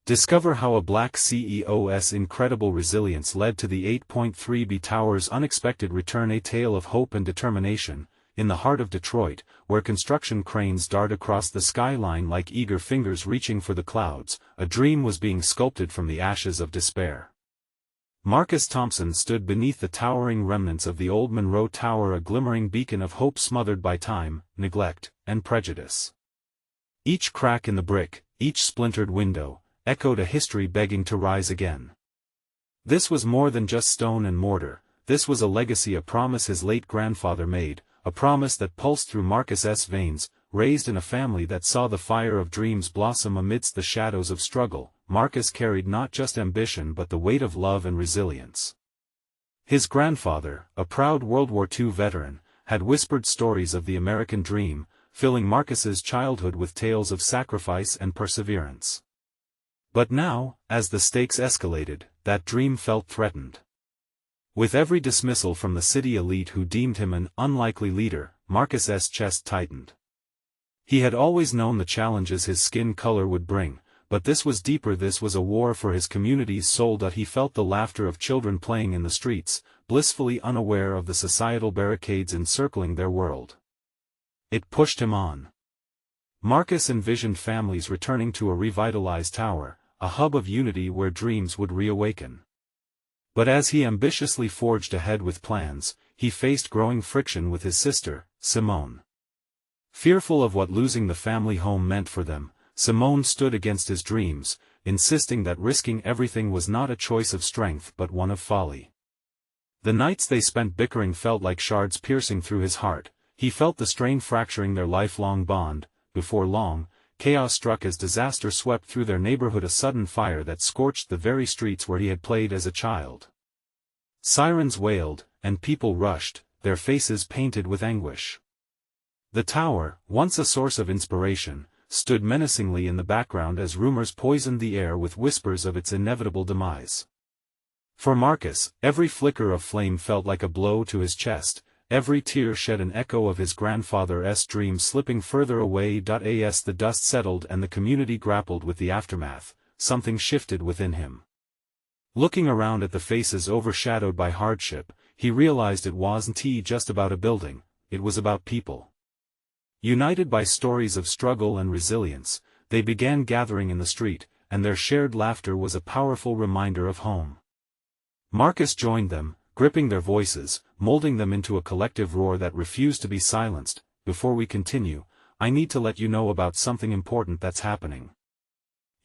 Discover how a black CEO's incredible resilience led to the 8.3B Tower's unexpected return. A tale of hope and determination, in the heart of Detroit, where construction cranes dart across the skyline like eager fingers reaching for the clouds, a dream was being sculpted from the ashes of despair. Marcus Thompson stood beneath the towering remnants of the old Monroe Tower, a glimmering beacon of hope smothered by time, neglect, and prejudice. Each crack in the brick, each splintered window, echoed a history begging to rise again. This was more than just stone and mortar, this was a legacy, a promise his late grandfather made, a promise that pulsed through Marcus's veins. Raised in a family that saw the fire of dreams blossom amidst the shadows of struggle, Marcus carried not just ambition but the weight of love and resilience. His grandfather, a proud World War II veteran, had whispered stories of the American dream, filling Marcus's childhood with tales of sacrifice and perseverance. But now, as the stakes escalated, that dream felt threatened. With every dismissal from the city elite who deemed him an unlikely leader, Marcus's chest tightened. He had always known the challenges his skin color would bring, but this was deeper. This was a war for his community's soul. He felt the laughter of children playing in the streets, blissfully unaware of the societal barricades encircling their world. It pushed him on. Marcus envisioned families returning to a revitalized tower, a hub of unity where dreams would reawaken. But as he ambitiously forged ahead with plans, he faced growing friction with his sister, Simone. Fearful of what losing the family home meant for them, Simone stood against his dreams, insisting that risking everything was not a choice of strength but one of folly. The nights they spent bickering felt like shards piercing through his heart. He felt the strain fracturing their lifelong bond. Before long, chaos struck as disaster swept through their neighborhood, a sudden fire that scorched the very streets where he had played as a child. Sirens wailed, and people rushed, their faces painted with anguish. The tower, once a source of inspiration, stood menacingly in the background as rumors poisoned the air with whispers of its inevitable demise. For Marcus, every flicker of flame felt like a blow to his chest, every tear shed an echo of his grandfather's dream slipping further away. As the dust settled and the community grappled with the aftermath, something shifted within him. Looking around at the faces overshadowed by hardship, he realized it wasn't just about a building, it was about people. United by stories of struggle and resilience, they began gathering in the street, and their shared laughter was a powerful reminder of home. Marcus joined them, gripping their voices, molding them into a collective roar that refused to be silenced. Before we continue, I need to let you know about something important that's happening.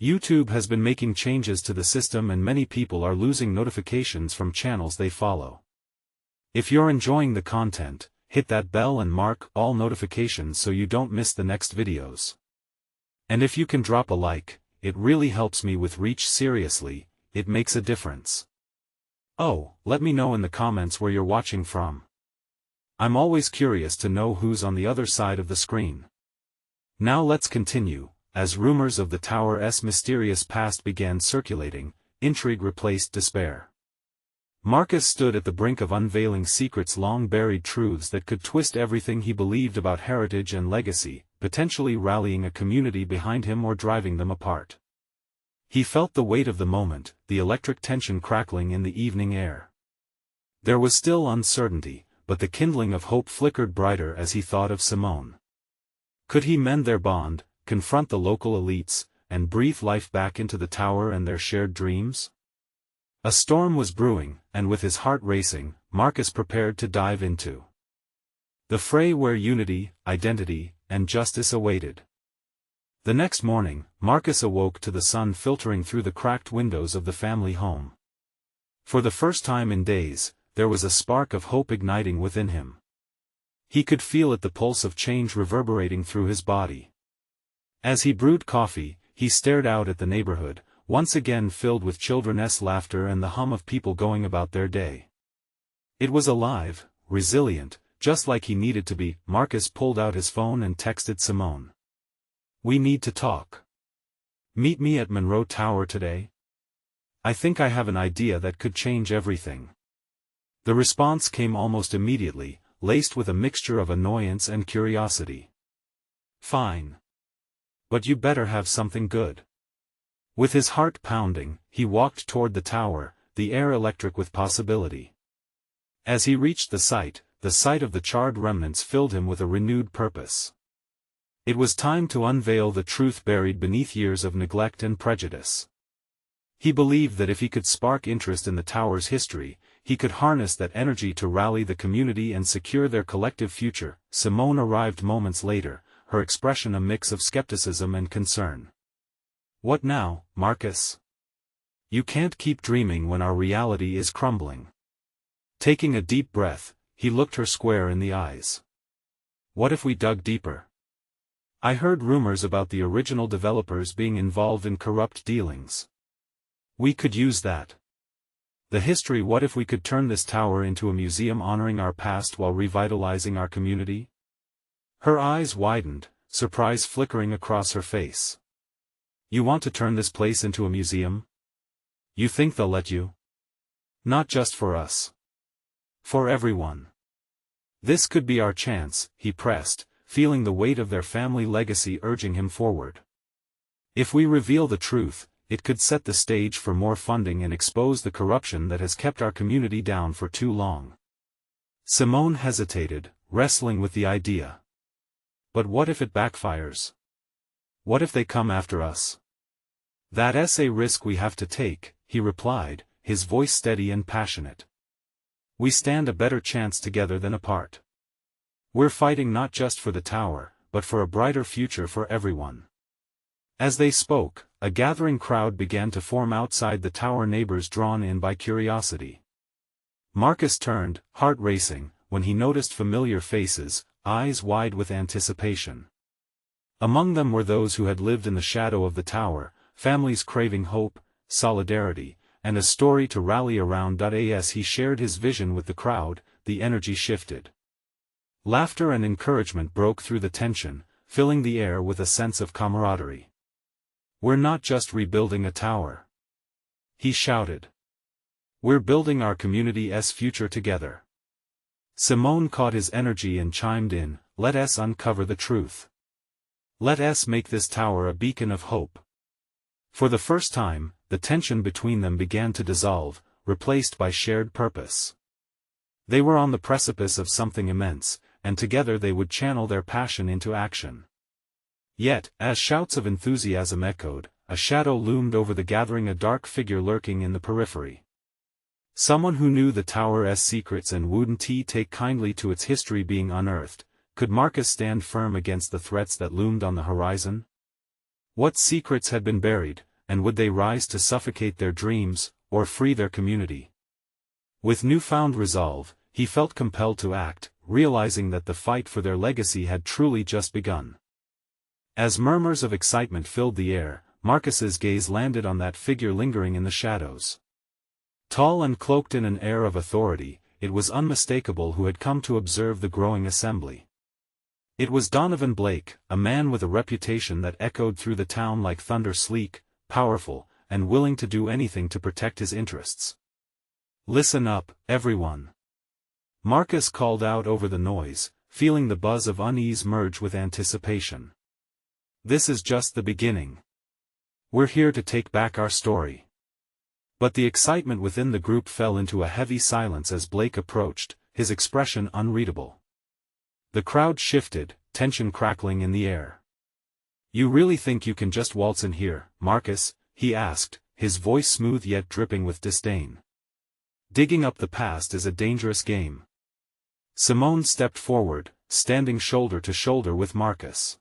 YouTube has been making changes to the system and many people are losing notifications from channels they follow. If you're enjoying the content, hit that bell and mark all notifications so you don't miss the next videos. And if you can drop a like, it really helps me with reach. Seriously, it makes a difference. Oh, let me know in the comments where you're watching from. I'm always curious to know who's on the other side of the screen. Now let's continue. As rumors of the tower's mysterious past began circulating, intrigue replaced despair. Marcus stood at the brink of unveiling secrets, long-buried truths that could twist everything he believed about heritage and legacy, potentially rallying a community behind him or driving them apart. He felt the weight of the moment, the electric tension crackling in the evening air. There was still uncertainty, but the kindling of hope flickered brighter as he thought of Simone. Could he mend their bond, confront the local elites, and breathe life back into the tower and their shared dreams? A storm was brewing, and with his heart racing, Marcus prepared to dive into the fray where unity, identity, and justice awaited. The next morning, Marcus awoke to the sun filtering through the cracked windows of the family home. For the first time in days, there was a spark of hope igniting within him. He could feel it, the pulse of change reverberating through his body. As he brewed coffee, he stared out at the neighborhood, once again filled with children's laughter and the hum of people going about their day. It was alive, resilient, just like he needed to be. Marcus pulled out his phone and texted Simone. "We need to talk. Meet me at Monroe Tower today. I think I have an idea that could change everything." The response came almost immediately, laced with a mixture of annoyance and curiosity. "Fine. But you better have something good." With his heart pounding, he walked toward the tower, the air electric with possibility. As he reached the sight of the charred remnants filled him with a renewed purpose. It was time to unveil the truth buried beneath years of neglect and prejudice. He believed that if he could spark interest in the tower's history, he could harness that energy to rally the community and secure their collective future. Simone arrived moments later, her expression a mix of skepticism and concern. "What now, Marcus? You can't keep dreaming when our reality is crumbling." Taking a deep breath, he looked her square in the eyes. "What if we dug deeper? I heard rumors about the original developers being involved in corrupt dealings. We could use that. The history. What if we could turn this tower into a museum honoring our past while revitalizing our community?" Her eyes widened, surprise flickering across her face. "You want to turn this place into a museum? You think they'll let you? Not just for us. For everyone. This could be our chance," he pressed, feeling the weight of their family legacy urging him forward. "If we reveal the truth, it could set the stage for more funding and expose the corruption that has kept our community down for too long." Simone hesitated, wrestling with the idea. "But what if it backfires? What if they come after us?" "That's a risk we have to take," he replied, his voice steady and passionate. "We stand a better chance together than apart. We're fighting not just for the tower, but for a brighter future for everyone." As they spoke, a gathering crowd began to form outside the tower, neighbors drawn in by curiosity. Marcus turned, heart racing, when he noticed familiar faces, eyes wide with anticipation. Among them were those who had lived in the shadow of the tower, families craving hope, solidarity, and a story to rally around. As he shared his vision with the crowd, the energy shifted. Laughter and encouragement broke through the tension, filling the air with a sense of camaraderie. "We're not just rebuilding a tower," he shouted. "We're building our community's future together." Simone caught his energy and chimed in, "Let us uncover the truth. Let us make this tower a beacon of hope." For the first time, the tension between them began to dissolve, replaced by shared purpose. They were on the precipice of something immense, and together they would channel their passion into action. Yet, as shouts of enthusiasm echoed, a shadow loomed over the gathering, a dark figure lurking in the periphery. Someone who knew the tower's secrets and wouldn't take kindly to its history being unearthed. Could Marcus stand firm against the threats that loomed on the horizon? What secrets had been buried, and would they rise to suffocate their dreams, or free their community? With newfound resolve, he felt compelled to act, realizing that the fight for their legacy had truly just begun. As murmurs of excitement filled the air, Marcus's gaze landed on that figure lingering in the shadows. Tall and cloaked in an air of authority, it was unmistakable who had come to observe the growing assembly. It was Donovan Blake, a man with a reputation that echoed through the town like thunder, sleek, powerful, and willing to do anything to protect his interests. "Listen up, everyone," Marcus called out over the noise, feeling the buzz of unease merge with anticipation. "This is just the beginning. We're here to take back our story." But the excitement within the group fell into a heavy silence as Blake approached, his expression unreadable. The crowd shifted, tension crackling in the air. "You really think you can just waltz in here, Marcus?" he asked, his voice smooth yet dripping with disdain. "Digging up the past is a dangerous game." Simone stepped forward, standing shoulder to shoulder with Marcus.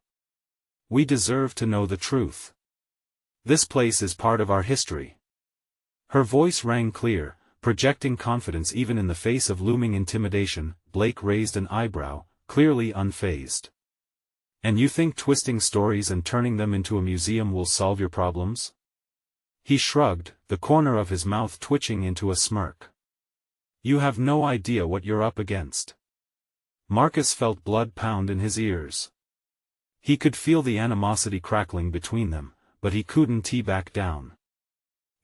"We deserve to know the truth. This place is part of our history." Her voice rang clear, projecting confidence even in the face of looming intimidation. Blake raised an eyebrow, clearly unfazed. "And you think twisting stories and turning them into a museum will solve your problems?" He shrugged, the corner of his mouth twitching into a smirk. "You have no idea what you're up against." Marcus felt blood pound in his ears. He could feel the animosity crackling between them, but he couldn't back down.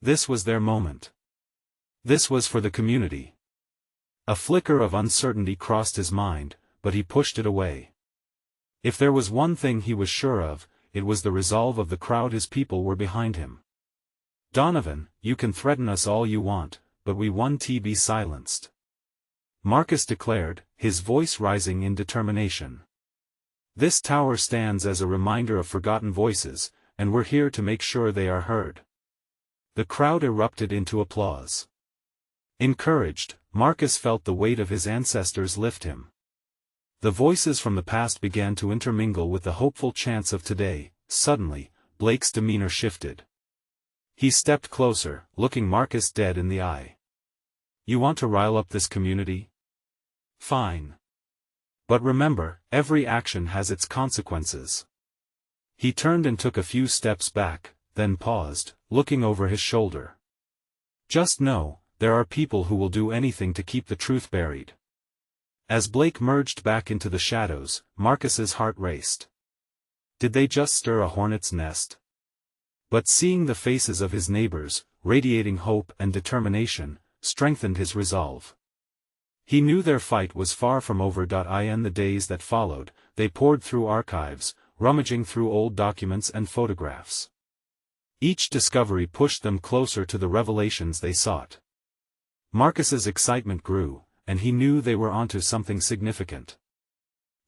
This was their moment. This was for the community. A flicker of uncertainty crossed his mind, but he pushed it away. If there was one thing he was sure of, it was the resolve of the crowd. His people were behind him. "Donovan, you can threaten us all you want, but we want to be silenced," Marcus declared, his voice rising in determination. "This tower stands as a reminder of forgotten voices, and we're here to make sure they are heard." The crowd erupted into applause. Encouraged, Marcus felt the weight of his ancestors lift him. The voices from the past began to intermingle with the hopeful chants of today. Suddenly, Blake's demeanor shifted. He stepped closer, looking Marcus dead in the eye. "You want to rile up this community? Fine. But remember, every action has its consequences." He turned and took a few steps back, then paused, looking over his shoulder. "Just know, there are people who will do anything to keep the truth buried." As Blake merged back into the shadows, Marcus's heart raced. Did they just stir a hornet's nest? But seeing the faces of his neighbors, radiating hope and determination, strengthened his resolve. He knew their fight was far from over. In the days that followed, they poured through archives, rummaging through old documents and photographs. Each discovery pushed them closer to the revelations they sought. Marcus's excitement grew, and he knew they were onto something significant.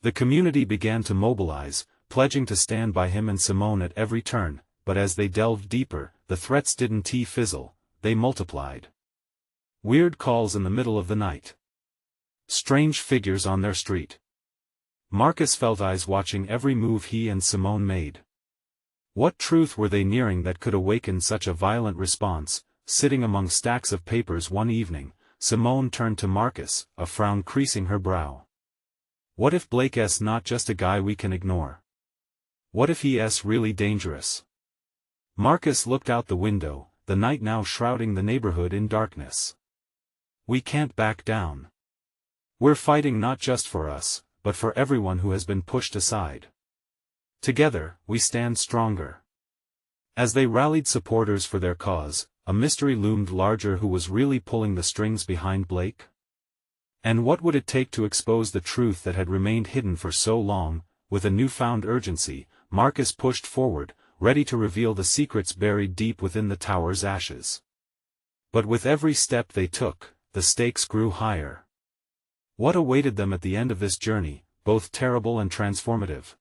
The community began to mobilize, pledging to stand by him and Simone at every turn, but as they delved deeper, the threats didn't fizzle, they multiplied. Weird calls in the middle of the night. Strange figures on their street. Marcus felt eyes watching every move he and Simone made. What truth were they nearing that could awaken such a violent response? Sitting among stacks of papers one evening, Simone turned to Marcus, a frown creasing her brow. "What if Blake's not just a guy we can ignore? What if he's really dangerous?" Marcus looked out the window, the night now shrouding the neighborhood in darkness. "We can't back down. We're fighting not just for us, but for everyone who has been pushed aside. Together, we stand stronger." As they rallied supporters for their cause, a mystery loomed larger. Who was really pulling the strings behind Blake? And what would it take to expose the truth that had remained hidden for so long? With a newfound urgency, Marcus pushed forward, ready to reveal the secrets buried deep within the tower's ashes. But with every step they took, the stakes grew higher. What awaited them at the end of this journey, both terrible and transformative?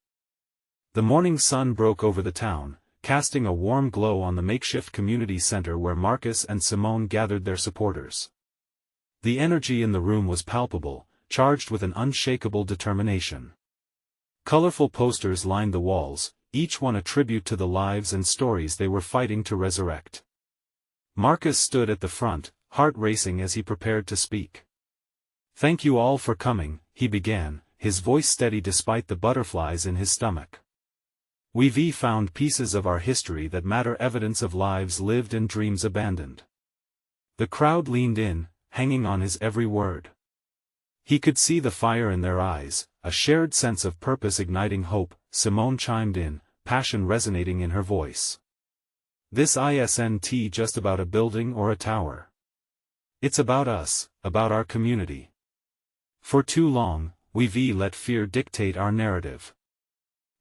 The morning sun broke over the town, casting a warm glow on the makeshift community center where Marcus and Simone gathered their supporters. The energy in the room was palpable, charged with an unshakable determination. Colorful posters lined the walls, each one a tribute to the lives and stories they were fighting to resurrect. Marcus stood at the front, heart racing as he prepared to speak. "Thank you all for coming," he began, his voice steady despite the butterflies in his stomach. "We've found pieces of our history that matter, evidence of lives lived and dreams abandoned." The crowd leaned in, hanging on his every word. He could see the fire in their eyes, a shared sense of purpose igniting hope. Simone chimed in, passion resonating in her voice. "This isn't just about a building or a tower. It's about us, about our community. For too long, we've let fear dictate our narrative.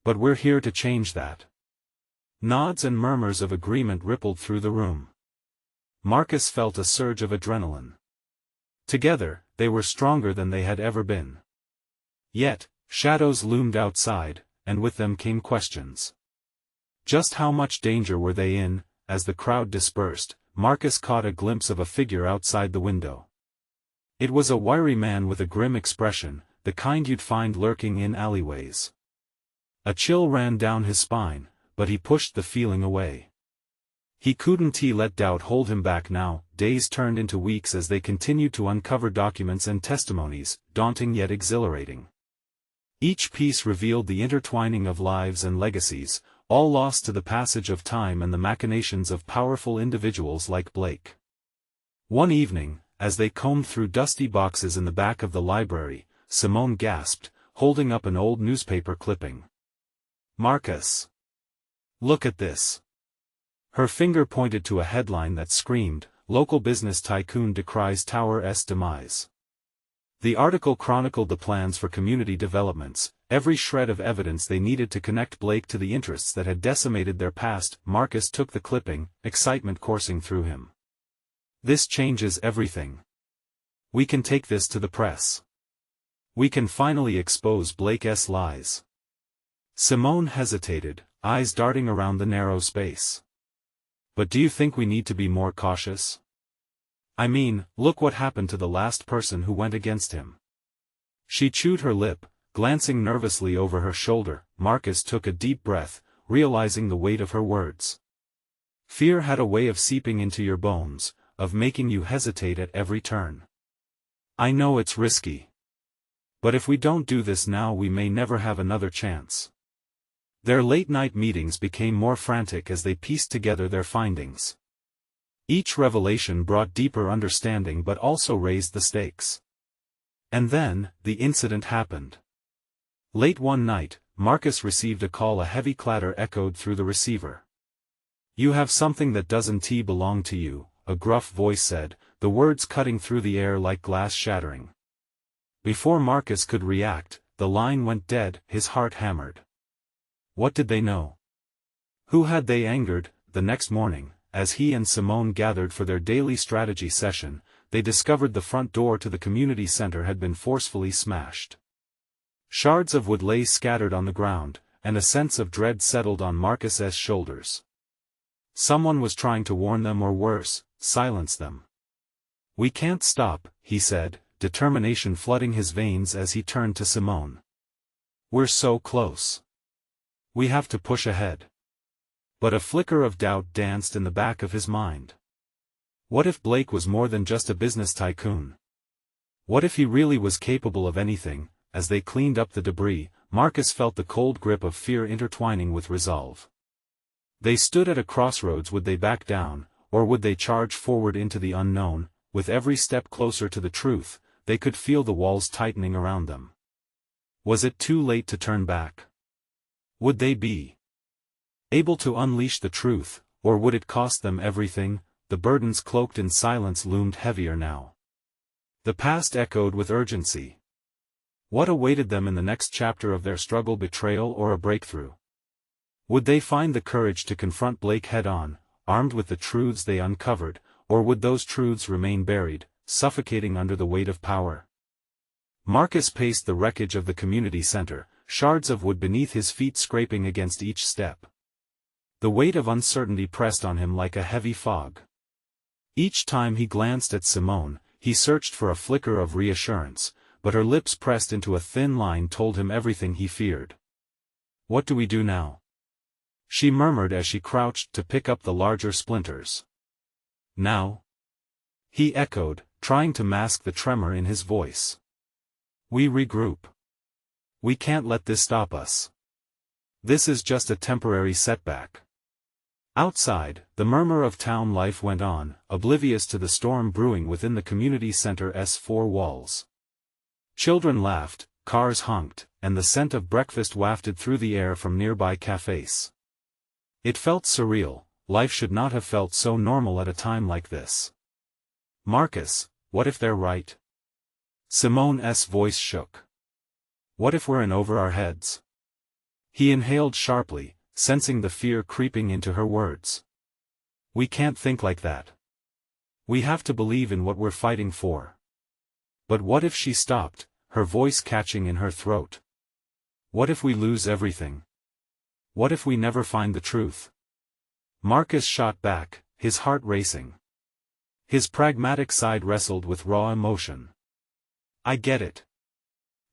But we're here to change that." Nods and murmurs of agreement rippled through the room. Marcus felt a surge of adrenaline. Together, they were stronger than they had ever been. Yet, shadows loomed outside, and with them came questions. Just how much danger were they in? As the crowd dispersed, Marcus caught a glimpse of a figure outside the window. It was a wiry man with a grim expression, the kind you'd find lurking in alleyways. A chill ran down his spine, but he pushed the feeling away. He couldn't let doubt hold him back now. Days turned into weeks as they continued to uncover documents and testimonies, daunting yet exhilarating. Each piece revealed the intertwining of lives and legacies, all lost to the passage of time and the machinations of powerful individuals like Blake. One evening, as they combed through dusty boxes in the back of the library, Simone gasped, holding up an old newspaper clipping. "Marcus! Look at this." Her finger pointed to a headline that screamed, "Local business tycoon decries tower's demise." The article chronicled the plans for community developments, every shred of evidence they needed to connect Blake to the interests that had decimated their past. Marcus took the clipping, excitement coursing through him. This changes everything. We can take this to the press. We can finally expose Blake's lies. Simone hesitated, eyes darting around the narrow space. But do you think we need to be more cautious? I mean, look what happened to the last person who went against him. She chewed her lip, glancing nervously over her shoulder. Marcus took a deep breath, realizing the weight of her words. Fear had a way of seeping into your bones, of making you hesitate at every turn. I know it's risky. But if we don't do this now, we may never have another chance. Their late-night meetings became more frantic as they pieced together their findings. Each revelation brought deeper understanding but also raised the stakes. And then, the incident happened. Late one night, Marcus received a call. A heavy clatter echoed through the receiver. "You have something that doesn't belong to you," a gruff voice said, the words cutting through the air like glass shattering. Before Marcus could react, the line went dead, his heart hammered. What did they know? Who had they angered? The next morning, as he and Simone gathered for their daily strategy session, they discovered the front door to the community center had been forcefully smashed. Shards of wood lay scattered on the ground, and a sense of dread settled on Marcus's shoulders. Someone was trying to warn them, or worse, silence them. "We can't stop," he said, determination flooding his veins as he turned to Simone. "We're so close. We have to push ahead." But a flicker of doubt danced in the back of his mind. What if Blake was more than just a business tycoon? What if he really was capable of anything? As they cleaned up the debris, Marcus felt the cold grip of fear intertwining with resolve. They stood at a crossroads. Would they back down, or would they charge forward into the unknown? With every step closer to the truth, they could feel the walls tightening around them. Was it too late to turn back? Would they be able to unleash the truth, or would it cost them everything? The burdens cloaked in silence loomed heavier now. The past echoed with urgency. What awaited them in the next chapter of their struggle? Betrayal or a breakthrough? Would they find the courage to confront Blake head-on, armed with the truths they uncovered, or would those truths remain buried, suffocating under the weight of power? Marcus paced the wreckage of the community center, shards of wood beneath his feet scraping against each step. The weight of uncertainty pressed on him like a heavy fog. Each time he glanced at Simone, he searched for a flicker of reassurance, but her lips pressed into a thin line told him everything he feared. "What do we do now?" she murmured as she crouched to pick up the larger splinters. "Now?" he echoed, trying to mask the tremor in his voice. "We regroup. We can't let this stop us. This is just a temporary setback." Outside, the murmur of town life went on, oblivious to the storm brewing within the community center's four walls. Children laughed, cars honked, and the scent of breakfast wafted through the air from nearby cafes. It felt surreal. Life should not have felt so normal at a time like this. "Marcus, what if they're right?" Simone's voice shook. "What if we're in over our heads?" He inhaled sharply, sensing the fear creeping into her words. "We can't think like that. We have to believe in what we're fighting for." But what if she stopped, her voice catching in her throat? What if we lose everything? What if we never find the truth? Marcus shot back, his heart racing. His pragmatic side wrestled with raw emotion. "I get it.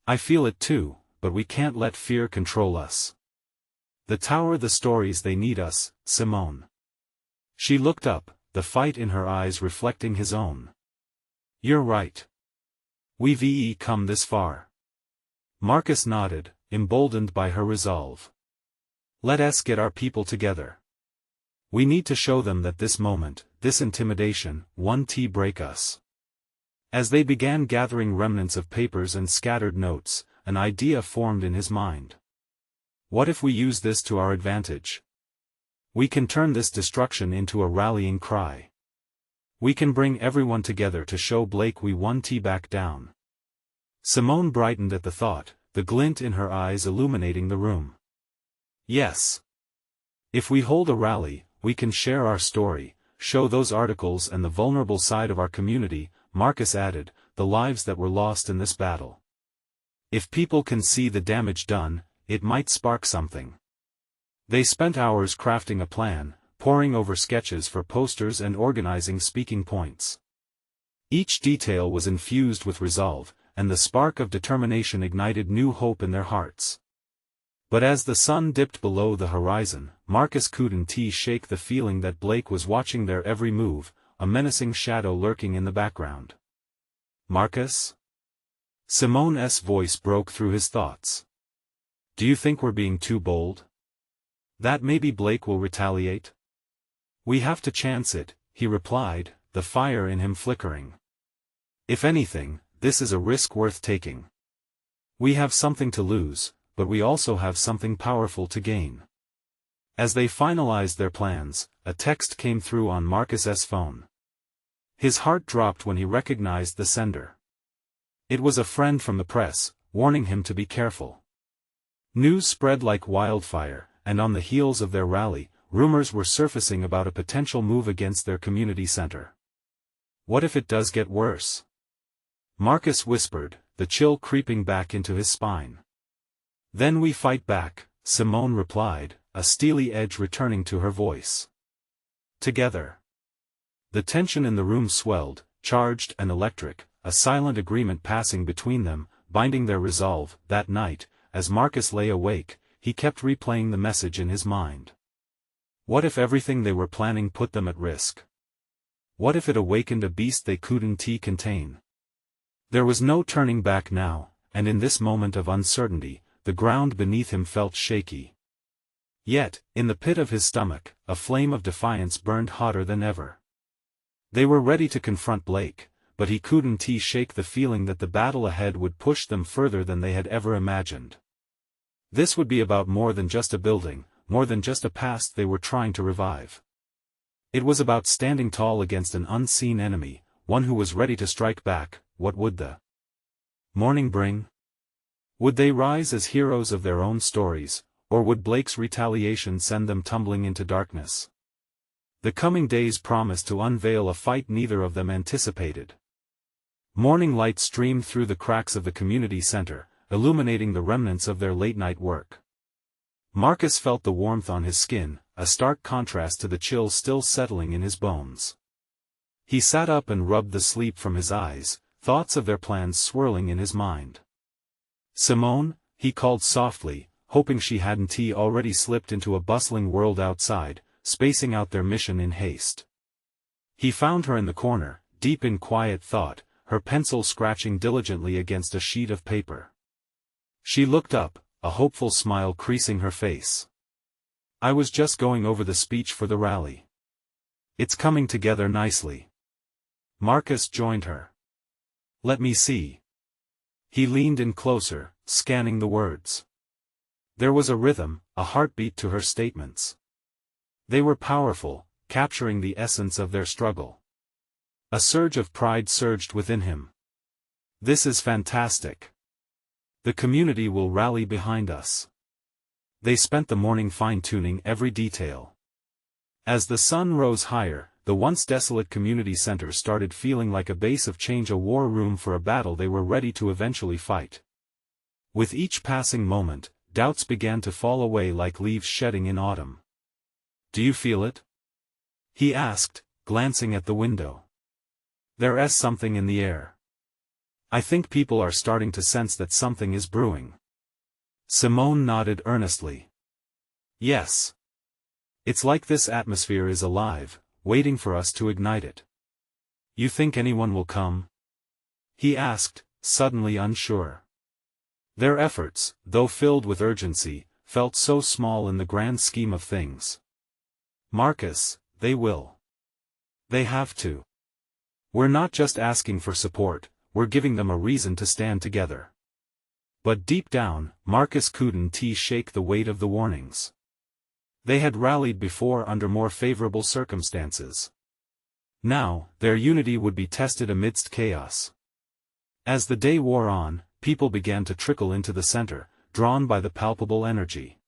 I feel it too, but we can't let fear control us. The tower, the stories, they need us, Simone." She looked up, the fight in her eyes reflecting his own. "You're right. We've come this far." Marcus nodded, emboldened by her resolve. "Let us get our people together. We need to show them that this moment, this intimidation, won't break us." As they began gathering remnants of papers and scattered notes, an idea formed in his mind. What if we use this to our advantage? We can turn this destruction into a rallying cry. We can bring everyone together to show Blake we won't back down. Simone brightened at the thought, the glint in her eyes illuminating the room. Yes. If we hold a rally, we can share our story, show those articles and the vulnerable side of our community, Marcus added, the lives that were lost in this battle. If people can see the damage done, it might spark something. They spent hours crafting a plan, poring over sketches for posters and organizing speaking points. Each detail was infused with resolve, and the spark of determination ignited new hope in their hearts. But as the sun dipped below the horizon, Marcus couldn't shake the feeling that Blake was watching their every move, a menacing shadow lurking in the background. Marcus? Simone's voice broke through his thoughts. Do you think we're being too bold? That maybe Blake will retaliate? We have to chance it, he replied, the fire in him flickering. If anything, this is a risk worth taking. We have something to lose, but we also have something powerful to gain. As they finalized their plans, a text came through on Marcus's phone. His heart dropped when he recognized the sender. It was a friend from the press, warning him to be careful. News spread like wildfire, and on the heels of their rally, rumors were surfacing about a potential move against their community center. What if it does get worse? Marcus whispered, the chill creeping back into his spine. Then we fight back, Simone replied, a steely edge returning to her voice. Together. The tension in the room swelled, charged and electric, a silent agreement passing between them, binding their resolve. That night, as Marcus lay awake, he kept replaying the message in his mind. What if everything they were planning put them at risk? What if it awakened a beast they couldn't contain? There was no turning back now, and in this moment of uncertainty, the ground beneath him felt shaky. Yet, in the pit of his stomach, a flame of defiance burned hotter than ever. They were ready to confront Blake, but he couldn't shake the feeling that the battle ahead would push them further than they had ever imagined. This would be about more than just a building, more than just a past they were trying to revive. It was about standing tall against an unseen enemy, one who was ready to strike back. What would the morning bring? Would they rise as heroes of their own stories, or would Blake's retaliation send them tumbling into darkness? The coming days promised to unveil a fight neither of them anticipated. Morning light streamed through the cracks of the community center, illuminating the remnants of their late-night work. Marcus felt the warmth on his skin, a stark contrast to the chill still settling in his bones. He sat up and rubbed the sleep from his eyes, thoughts of their plans swirling in his mind. Simone, he called softly, hoping she hadn't already slipped into a bustling world outside, spacing out their mission in haste. He found her in the corner, deep in quiet thought, her pencil scratching diligently against a sheet of paper. She looked up, a hopeful smile creasing her face. I was just going over the speech for the rally. It's coming together nicely. Marcus joined her. Let me see. He leaned in closer, scanning the words. There was a rhythm, a heartbeat to her statements. They were powerful, capturing the essence of their struggle. A surge of pride surged within him. This is fantastic. The community will rally behind us. They spent the morning fine-tuning every detail. As the sun rose higher, the once desolate community center started feeling like a base of change, a war room for a battle they were ready to eventually fight. With each passing moment, doubts began to fall away like leaves shedding in autumn. Do you feel it? He asked, glancing at the window. There's something in the air. I think people are starting to sense that something is brewing. Simone nodded earnestly. Yes. It's like this atmosphere is alive, waiting for us to ignite it. You think anyone will come? He asked, suddenly unsure. Their efforts, though filled with urgency, felt so small in the grand scheme of things. Marcus, they will. They have to. We're not just asking for support, we're giving them a reason to stand together. But deep down, Marcus couldn't shake the weight of the warnings. They had rallied before under more favorable circumstances. Now, their unity would be tested amidst chaos. As the day wore on, people began to trickle into the center, drawn by the palpable energy.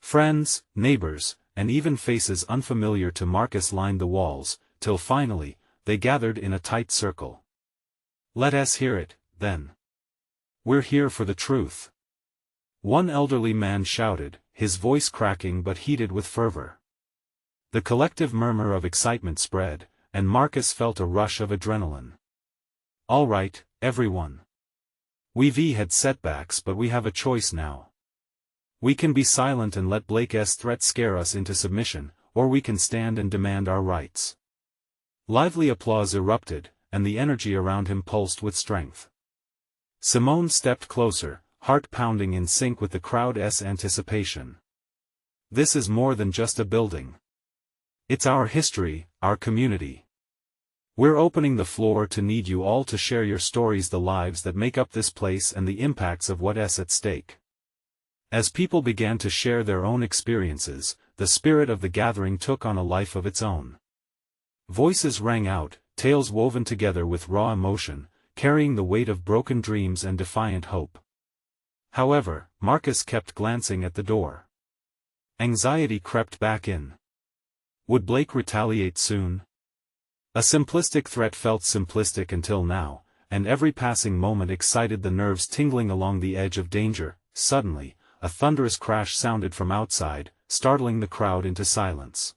Friends, neighbors, and even faces unfamiliar to Marcus lined the walls, till finally, they gathered in a tight circle. "Let us hear it, then. We're here for the truth," one elderly man shouted, his voice cracking but heated with fervor. The collective murmur of excitement spread, and Marcus felt a rush of adrenaline. "All right, everyone. We've had setbacks, but we have a choice now. We can be silent and let Blake's threat scare us into submission, or we can stand and demand our rights." Lively applause erupted, and the energy around him pulsed with strength. Simone stepped closer, heart pounding in sync with the crowd's anticipation. "This is more than just a building. It's our history, our community. We're opening the floor to need you all to share your stories, the lives that make up this place, and the impacts of what's at stake." As people began to share their own experiences, the spirit of the gathering took on a life of its own. Voices rang out, tales woven together with raw emotion, carrying the weight of broken dreams and defiant hope. However, Marcus kept glancing at the door. Anxiety crept back in. Would Blake retaliate soon? A simplistic threat felt simplistic until now, and every passing moment excited the nerves tingling along the edge of danger. Suddenly, a thunderous crash sounded from outside, startling the crowd into silence.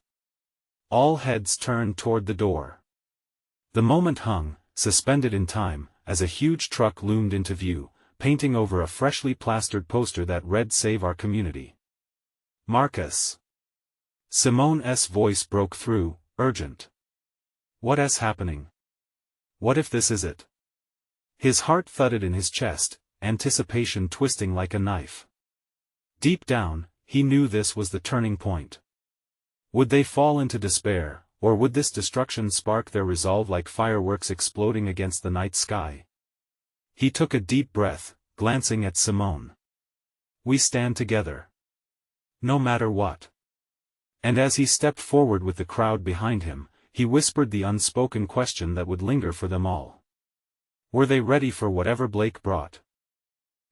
All heads turned toward the door. The moment hung, suspended in time, as a huge truck loomed into view, painting over a freshly plastered poster that read "Save Our Community." "Marcus!" Simone's voice broke through, urgent. "What's happening? What if this is it?" His heart thudded in his chest, anticipation twisting like a knife. Deep down, he knew this was the turning point. Would they fall into despair, or would this destruction spark their resolve like fireworks exploding against the night sky? He took a deep breath, glancing at Simone. "We stand together. No matter what." And as he stepped forward with the crowd behind him, he whispered the unspoken question that would linger for them all. Were they ready for whatever Blake brought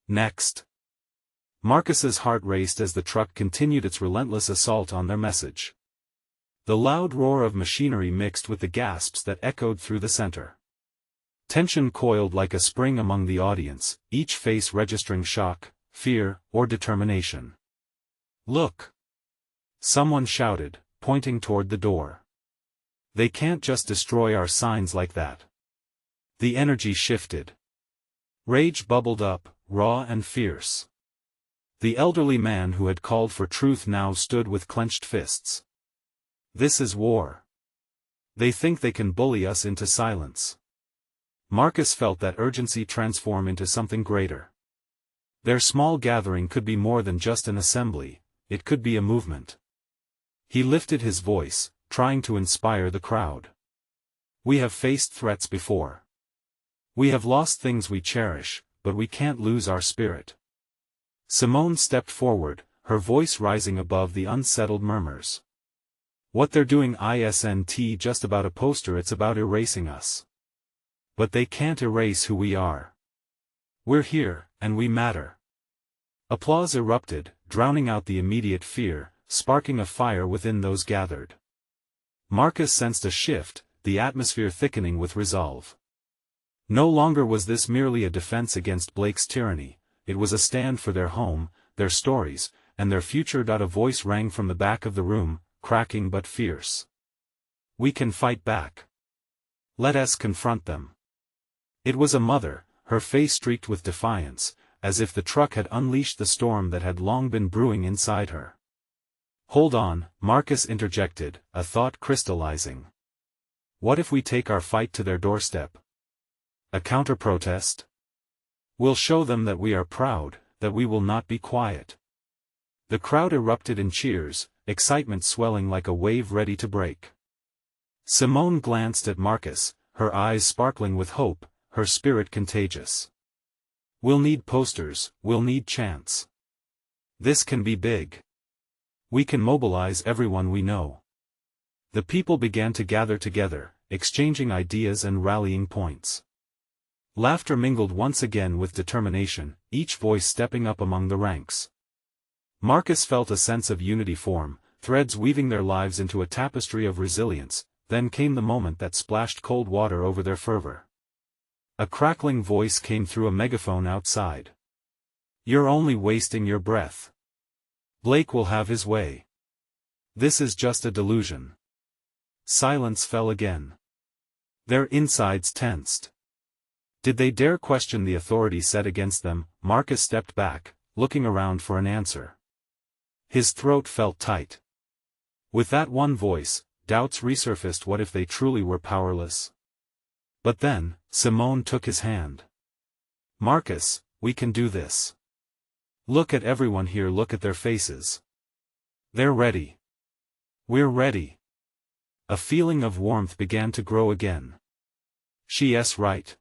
next? Marcus's heart raced as the truck continued its relentless assault on their message. The loud roar of machinery mixed with the gasps that echoed through the center. Tension coiled like a spring among the audience, each face registering shock, fear, or determination. "Look!" someone shouted, pointing toward the door. "They can't just destroy our signs like that." The energy shifted. Rage bubbled up, raw and fierce. The elderly man who had called for truth now stood with clenched fists. "This is war. They think they can bully us into silence." Marcus felt that urgency transform into something greater. Their small gathering could be more than just an assembly, it could be a movement. He lifted his voice, trying to inspire the crowd. "We have faced threats before. We have lost things we cherish, but we can't lose our spirit." Simone stepped forward, her voice rising above the unsettled murmurs. "What they're doing isn't just about a poster, it's about erasing us. But they can't erase who we are. We're here, and we matter." Applause erupted, drowning out the immediate fear, sparking a fire within those gathered. Marcus sensed a shift, the atmosphere thickening with resolve. No longer was this merely a defense against Blake's tyranny, it was a stand for their home, their stories, and their future. A voice rang from the back of the room, cracking but fierce. "We can fight back. Let us confront them." It was a mother, her face streaked with defiance, as if the truck had unleashed the storm that had long been brewing inside her. "Hold on," Marcus interjected, a thought crystallizing. "What if we take our fight to their doorstep? A counter-protest? We'll show them that we are proud, that we will not be quiet." The crowd erupted in cheers, excitement swelling like a wave ready to break. Simone glanced at Marcus, her eyes sparkling with hope, her spirit contagious. "We'll need posters, we'll need chants. This can be big. We can mobilize everyone we know." The people began to gather together, exchanging ideas and rallying points. Laughter mingled once again with determination, each voice stepping up among the ranks. Marcus felt a sense of unity form, threads weaving their lives into a tapestry of resilience. Then came the moment that splashed cold water over their fervor. A crackling voice came through a megaphone outside. "You're only wasting your breath. Blake will have his way. This is just a delusion." Silence fell again. Their insides tensed. Did they dare question the authority set against them? Marcus stepped back, looking around for an answer. His throat felt tight. With that one voice, doubts resurfaced. What if they truly were powerless? But then, Simone took his hand. "Marcus, we can do this. Look at everyone here, look at their faces. They're ready. We're ready." A feeling of warmth began to grow again. "She's right.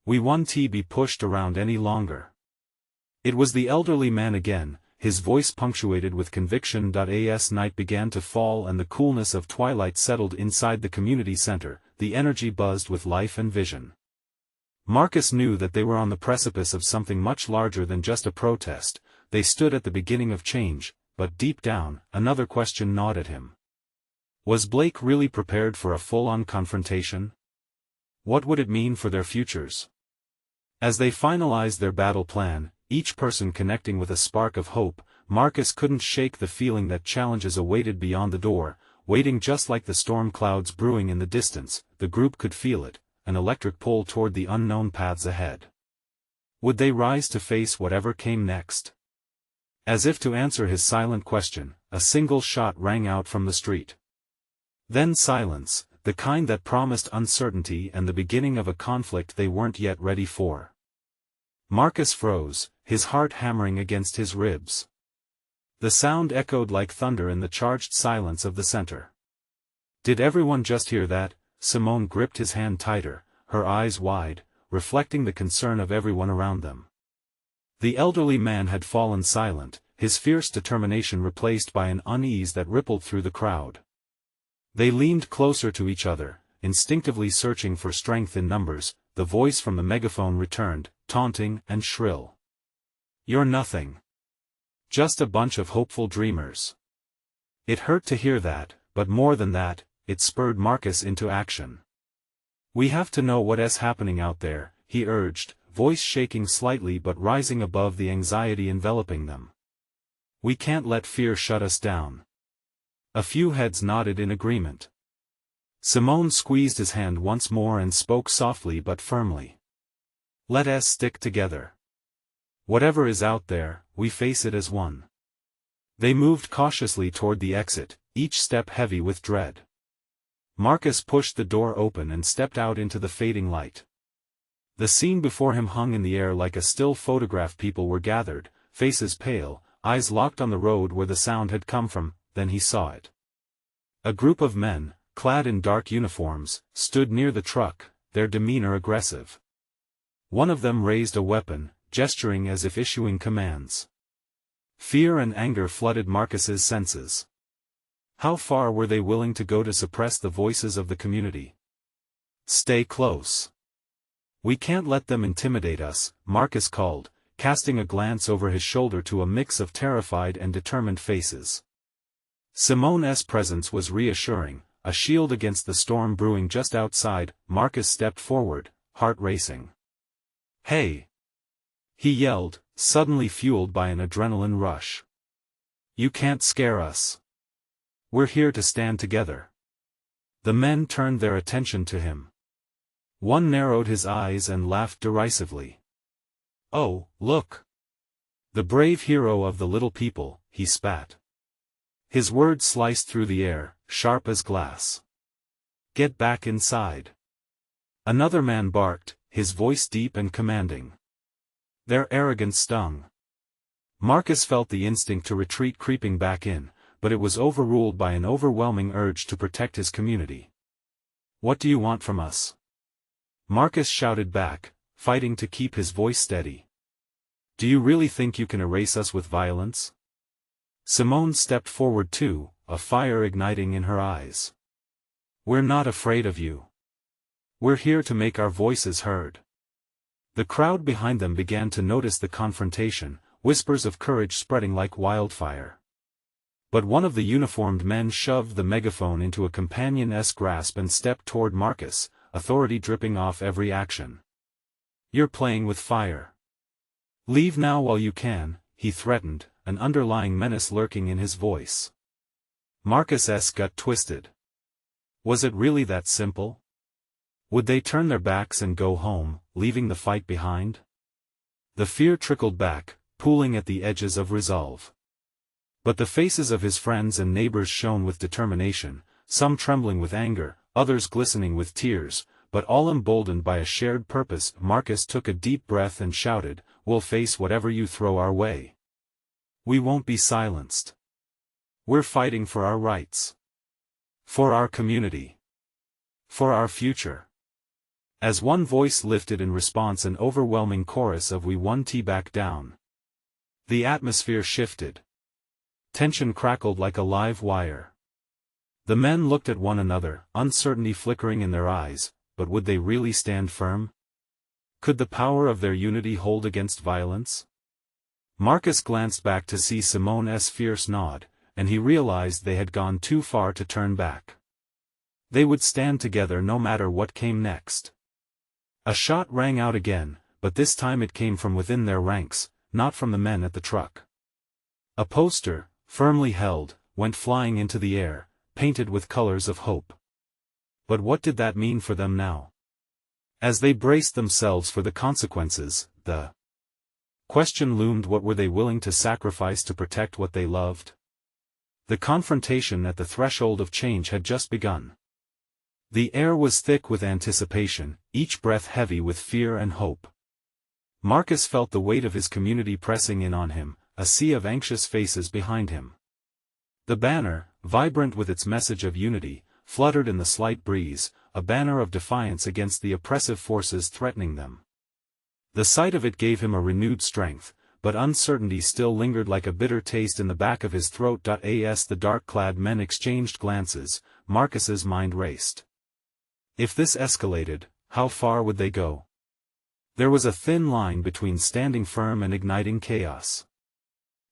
We won't be pushed around any longer." It was the elderly man again, his voice punctuated with conviction. As night began to fall and the coolness of twilight settled inside the community center, the energy buzzed with life and vision. Marcus knew that they were on the precipice of something much larger than just a protest. They stood at the beginning of change, but deep down, another question gnawed at him. Was Blake really prepared for a full-on confrontation? What would it mean for their futures? As they finalized their battle plan, each person connecting with a spark of hope, Marcus couldn't shake the feeling that challenges awaited beyond the door, waiting just like the storm clouds brewing in the distance. The group could feel it, an electric pull toward the unknown paths ahead. Would they rise to face whatever came next? As if to answer his silent question, a single shot rang out from the street. Then silence, the kind that promised uncertainty and the beginning of a conflict they weren't yet ready for. Marcus froze, his heart hammering against his ribs. The sound echoed like thunder in the charged silence of the center. Did everyone just hear that? Simone gripped his hand tighter, her eyes wide, reflecting the concern of everyone around them. The elderly man had fallen silent, his fierce determination replaced by an unease that rippled through the crowd. They leaned closer to each other, instinctively searching for strength in numbers. The voice from the megaphone returned, taunting and shrill. "You're nothing. Just a bunch of hopeful dreamers." It hurt to hear that, but more than that, it spurred Marcus into action. "We have to know what's happening out there," he urged, voice shaking slightly but rising above the anxiety enveloping them. "We can't let fear shut us down." A few heads nodded in agreement. Simone squeezed his hand once more and spoke softly but firmly. "Let us stick together. Whatever is out there, we face it as one." They moved cautiously toward the exit, each step heavy with dread. Marcus pushed the door open and stepped out into the fading light. The scene before him hung in the air like a still photograph. People were gathered, faces pale, eyes locked on the road where the sound had come from. Then he saw it. A group of men, clad in dark uniforms, stood near the truck, their demeanor aggressive. One of them raised a weapon, gesturing as if issuing commands. Fear and anger flooded Marcus's senses. How far were they willing to go to suppress the voices of the community? "Stay close. We can't let them intimidate us," Marcus called, casting a glance over his shoulder to a mix of terrified and determined faces. Simone's presence was reassuring, a shield against the storm brewing just outside. Marcus stepped forward, heart racing. "Hey!" he yelled, suddenly fueled by an adrenaline rush. "You can't scare us. We're here to stand together." The men turned their attention to him. One narrowed his eyes and laughed derisively. "Oh, look! The brave hero of the little people," he spat. His words sliced through the air, sharp as glass. "Get back inside." Another man barked, his voice deep and commanding. Their arrogance stung. Marcus felt the instinct to retreat creeping back in, but it was overruled by an overwhelming urge to protect his community. "What do you want from us?" Marcus shouted back, fighting to keep his voice steady. "Do you really think you can erase us with violence?" Simone stepped forward too, a fire igniting in her eyes. "We're not afraid of you. We're here to make our voices heard." The crowd behind them began to notice the confrontation, whispers of courage spreading like wildfire. But one of the uniformed men shoved the megaphone into a companion's grasp and stepped toward Marcus, authority dripping off every action. "You're playing with fire. Leave now while you can," he threatened, an underlying menace lurking in his voice. Marcus's gut twisted. Was it really that simple? Would they turn their backs and go home, leaving the fight behind? The fear trickled back, pooling at the edges of resolve. But the faces of his friends and neighbors shone with determination, some trembling with anger, others glistening with tears, but all emboldened by a shared purpose. Marcus took a deep breath and shouted, "We'll face whatever you throw our way. We won't be silenced. We're fighting for our rights. For our community. For our future." As one voice lifted in response, an overwhelming chorus of "We won, back down." The atmosphere shifted. Tension crackled like a live wire. The men looked at one another, uncertainty flickering in their eyes, but would they really stand firm? Could the power of their unity hold against violence? Marcus glanced back to see Simone's fierce nod, and he realized they had gone too far to turn back. They would stand together no matter what came next. A shot rang out again, but this time it came from within their ranks, not from the men at the truck. A poster, firmly held, went flying into the air, painted with colors of hope. But what did that mean for them now? As they braced themselves for the consequences, the question loomed: what were they willing to sacrifice to protect what they loved? The confrontation at the threshold of change had just begun. The air was thick with anticipation, each breath heavy with fear and hope. Marcus felt the weight of his community pressing in on him, a sea of anxious faces behind him. The banner, vibrant with its message of unity, fluttered in the slight breeze, a banner of defiance against the oppressive forces threatening them. The sight of it gave him a renewed strength, but uncertainty still lingered like a bitter taste in the back of his throat. As the dark-clad men exchanged glances, Marcus's mind raced. If this escalated, how far would they go? There was a thin line between standing firm and igniting chaos.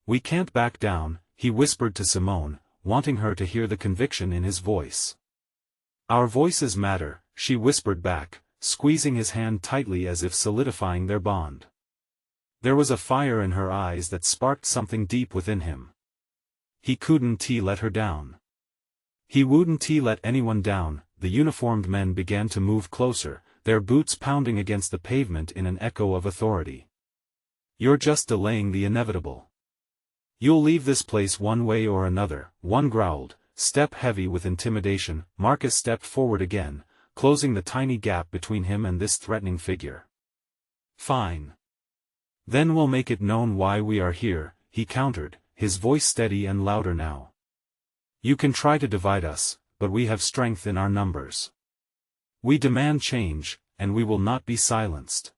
"We can't back down," he whispered to Simone, wanting her to hear the conviction in his voice. "Our voices matter," she whispered back, squeezing his hand tightly as if solidifying their bond. There was a fire in her eyes that sparked something deep within him. He couldn't let her down. He wouldn't let anyone down. The uniformed men began to move closer, their boots pounding against the pavement in an echo of authority. "You're just delaying the inevitable. You'll leave this place one way or another," one growled, step heavy with intimidation. Marcus stepped forward again, closing the tiny gap between him and this threatening figure. "Fine. Then we'll make it known why we are here," he countered, his voice steady and louder now. "You can try to divide us, but we have strength in our numbers. We demand change, and we will not be silenced."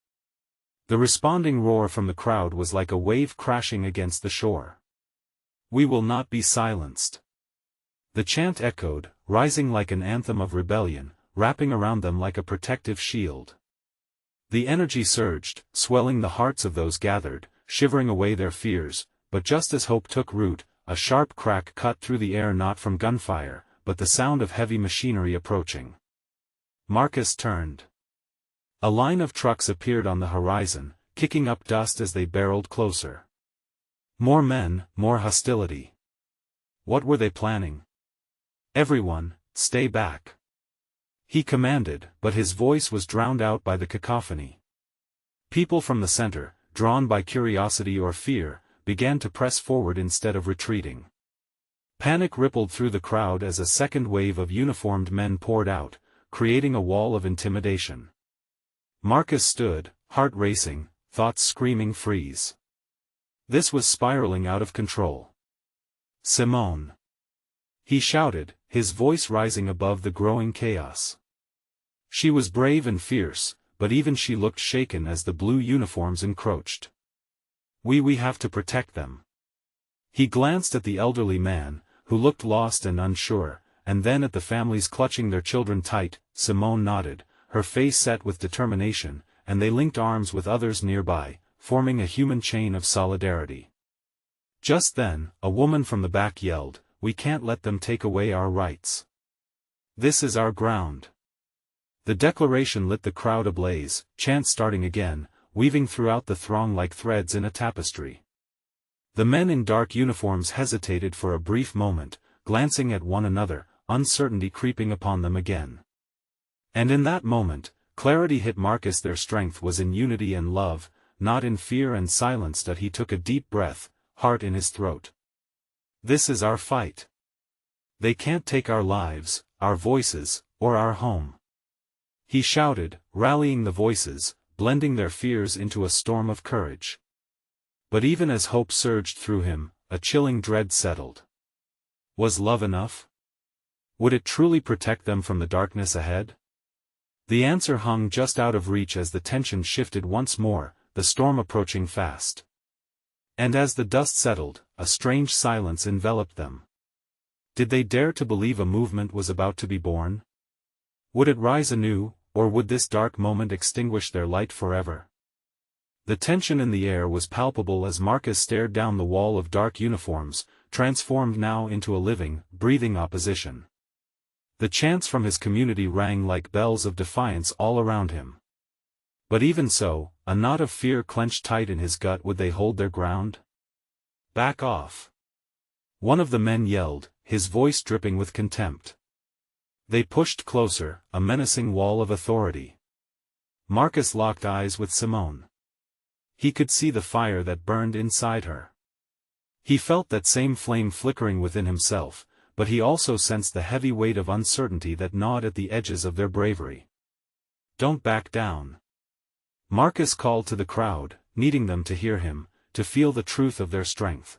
The responding roar from the crowd was like a wave crashing against the shore. "We will not be silenced." The chant echoed, rising like an anthem of rebellion, wrapping around them like a protective shield. The energy surged, swelling the hearts of those gathered, shivering away their fears, but just as hope took root, a sharp crack cut through the air, not from gunfire, but the sound of heavy machinery approaching. Marcus turned. A line of trucks appeared on the horizon, kicking up dust as they barreled closer. More men, more hostility. What were they planning? "Everyone, stay back," he commanded, but his voice was drowned out by the cacophony. People from the center, drawn by curiosity or fear, began to press forward instead of retreating. Panic rippled through the crowd as a second wave of uniformed men poured out, creating a wall of intimidation. Marcus stood, heart racing, thoughts screaming freeze. This was spiraling out of control. "Simone!" he shouted, his voice rising above the growing chaos. She was brave and fierce, but even she looked shaken as the blue uniforms encroached. We have to protect them." He glanced at the elderly man, who looked lost and unsure, and then at the families clutching their children tight. Simone nodded, her face set with determination, and they linked arms with others nearby, forming a human chain of solidarity. Just then, a woman from the back yelled, "We can't let them take away our rights. This is our ground." The declaration lit the crowd ablaze, chants starting again, weaving throughout the throng like threads in a tapestry. The men in dark uniforms hesitated for a brief moment, glancing at one another, uncertainty creeping upon them again. And in that moment, clarity hit Marcus. Their strength was in unity and love, not in fear and silence. That he took a deep breath, heart in his throat. This is our fight. They can't take our lives, our voices, or our home. He shouted, rallying the voices, blending their fears into a storm of courage. But even as hope surged through him, a chilling dread settled. Was love enough? Would it truly protect them from the darkness ahead? The answer hung just out of reach as the tension shifted once more, the storm approaching fast. And as the dust settled, a strange silence enveloped them. Did they dare to believe a movement was about to be born? Would it rise anew, or would this dark moment extinguish their light forever? The tension in the air was palpable as Marcus stared down the wall of dark uniforms, transformed now into a living, breathing opposition. The chants from his community rang like bells of defiance all around him. But even so, a knot of fear clenched tight in his gut. Would they hold their ground? Back off! One of the men yelled, his voice dripping with contempt. They pushed closer, a menacing wall of authority. Marcus locked eyes with Simone. He could see the fire that burned inside her. He felt that same flame flickering within himself, but he also sensed the heavy weight of uncertainty that gnawed at the edges of their bravery. Don't back down. Marcus called to the crowd, needing them to hear him, to feel the truth of their strength.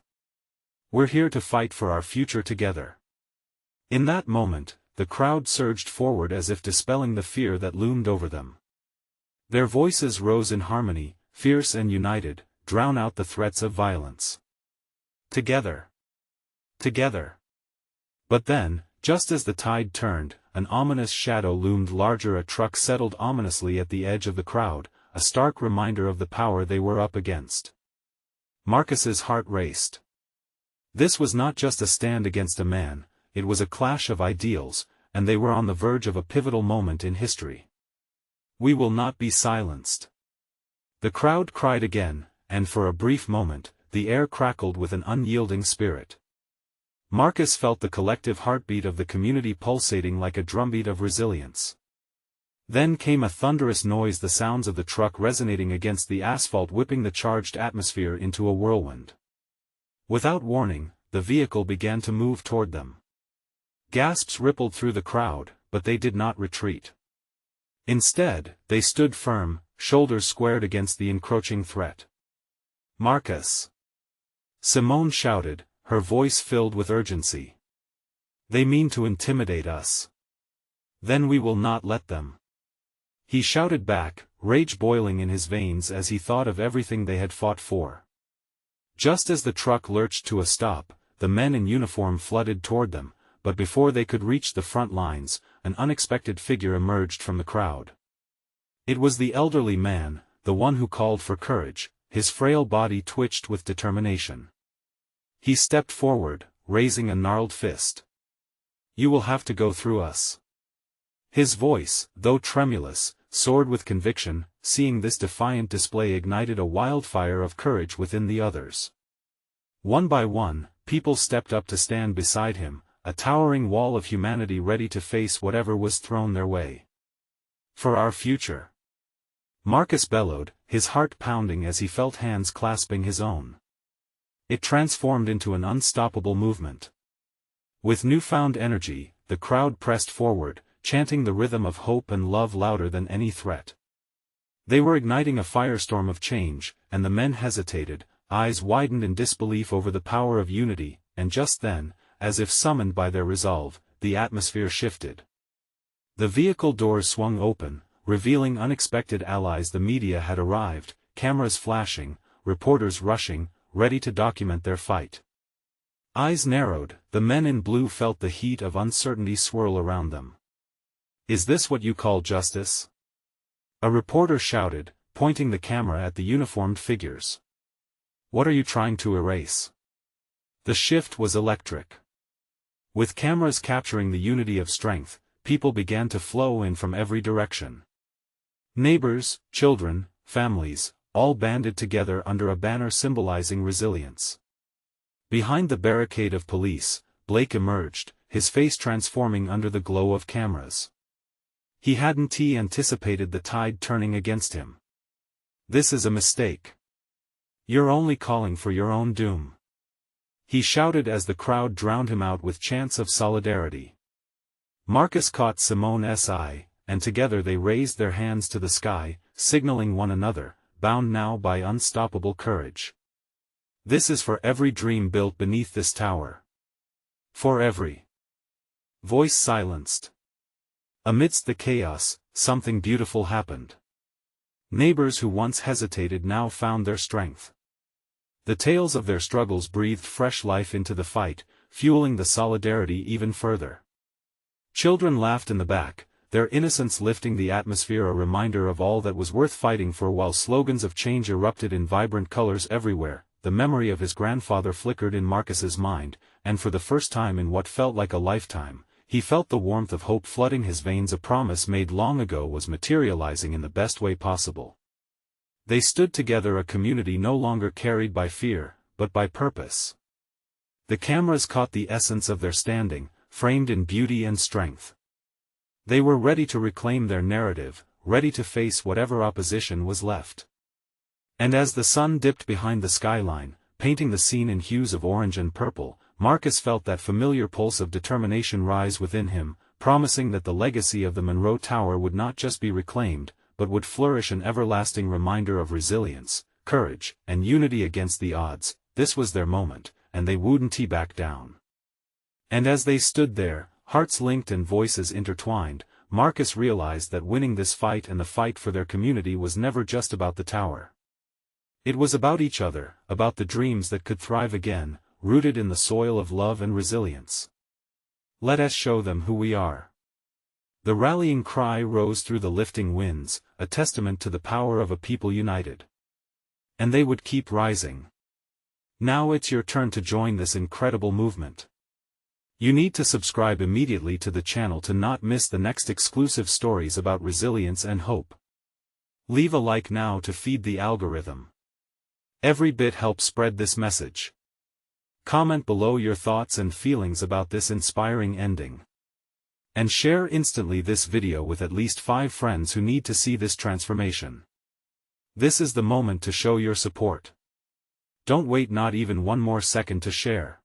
We're here to fight for our future together. In that moment, the crowd surged forward as if dispelling the fear that loomed over them. Their voices rose in harmony, fierce and united, drown out the threats of violence. Together. Together. But then, just as the tide turned, an ominous shadow loomed larger. A truck settled ominously at the edge of the crowd, a stark reminder of the power they were up against. Marcus's heart raced. This was not just a stand against a man, it was a clash of ideals, and they were on the verge of a pivotal moment in history. We will not be silenced. The crowd cried again, and for a brief moment, the air crackled with an unyielding spirit. Marcus felt the collective heartbeat of the community pulsating like a drumbeat of resilience. Then came a thunderous noise, the sounds of the truck resonating against the asphalt, whipping the charged atmosphere into a whirlwind. Without warning, the vehicle began to move toward them. Gasps rippled through the crowd, but they did not retreat. Instead, they stood firm, shoulders squared against the encroaching threat. Marcus! Simone shouted, her voice filled with urgency. They mean to intimidate us. Then we will not let them. He shouted back, rage boiling in his veins as he thought of everything they had fought for. Just as the truck lurched to a stop, the men in uniform flooded toward them, but before they could reach the front lines, an unexpected figure emerged from the crowd. It was the elderly man, the one who called for courage. His frail body twitched with determination. He stepped forward, raising a gnarled fist. You will have to go through us. His voice, though tremulous, soared with conviction. Seeing this defiant display ignited a wildfire of courage within the others. One by one, people stepped up to stand beside him, a towering wall of humanity ready to face whatever was thrown their way. For our future. Marcus bellowed, his heart pounding as he felt hands clasping his own. It transformed into an unstoppable movement. With newfound energy, the crowd pressed forward, chanting the rhythm of hope and love louder than any threat. They were igniting a firestorm of change, and the men hesitated, eyes widened in disbelief over the power of unity, and just then, as if summoned by their resolve, the atmosphere shifted. The vehicle doors swung open, revealing unexpected allies. The media had arrived, cameras flashing, reporters rushing, ready to document their fight. Eyes narrowed, the men in blue felt the heat of uncertainty swirl around them. Is this what you call justice? A reporter shouted, pointing the camera at the uniformed figures. "What are you trying to erase?" The shift was electric. With cameras capturing the unity of strength, people began to flow in from every direction. Neighbors, children, families, all banded together under a banner symbolizing resilience. Behind the barricade of police, Blake emerged, his face transforming under the glow of cameras. He hadn't anticipated the tide turning against him. "This is a mistake. You're only calling for your own doom," he shouted as the crowd drowned him out with chants of solidarity. Marcus caught Simone's eye, and together they raised their hands to the sky, signaling one another, bound now by unstoppable courage. "This is for every dream built beneath this tower. For every." Voice silenced. Amidst the chaos, something beautiful happened. Neighbors who once hesitated now found their strength. The tales of their struggles breathed fresh life into the fight, fueling the solidarity even further. Children laughed in the back, their innocence lifting the atmosphere, a reminder of all that was worth fighting for. While slogans of change erupted in vibrant colors everywhere, the memory of his grandfather flickered in Marcus's mind, and for the first time in what felt like a lifetime, he felt the warmth of hope flooding his veins. A promise made long ago was materializing in the best way possible. They stood together, a community no longer carried by fear, but by purpose. The cameras caught the essence of their standing, framed in beauty and strength. They were ready to reclaim their narrative, ready to face whatever opposition was left. And as the sun dipped behind the skyline, painting the scene in hues of orange and purple, Marcus felt that familiar pulse of determination rise within him, promising that the legacy of the Monroe Tower would not just be reclaimed, but would flourish, an everlasting reminder of resilience, courage, and unity against the odds. This was their moment, and they wouldn't back down. And as they stood there, hearts linked and voices intertwined, Marcus realized that winning this fight and the fight for their community was never just about the tower. It was about each other, about the dreams that could thrive again, rooted in the soil of love and resilience. "Let us show them who we are." The rallying cry rose through the lifting winds, a testament to the power of a people united. And they would keep rising. Now it's your turn to join this incredible movement. You need to subscribe immediately to the channel to not miss the next exclusive stories about resilience and hope. Leave a like now to feed the algorithm. Every bit helps spread this message. Comment below your thoughts and feelings about this inspiring ending. And share instantly this video with at least 5 friends who need to see this transformation. This is the moment to show your support. Don't wait not even one more second to share.